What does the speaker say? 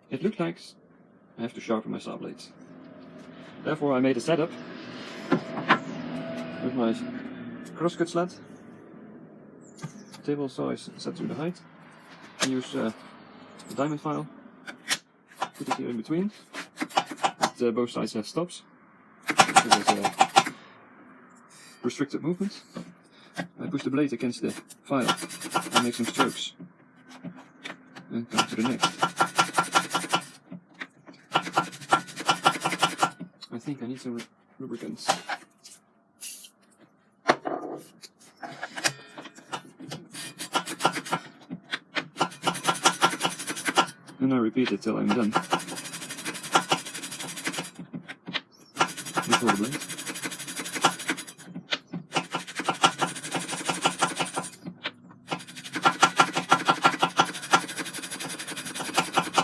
it looked like I have to sharpen my saw blades. Therefore I made a setup with my crosscut sled. Table saw is set to the height. I use the diamond file, put it here in between. Both sides have stops. So there's a restricted movement. I push the blade against the file and make some strokes. And come to the next. I think I need some lubricants. And I repeat it till I'm done. Before the blade.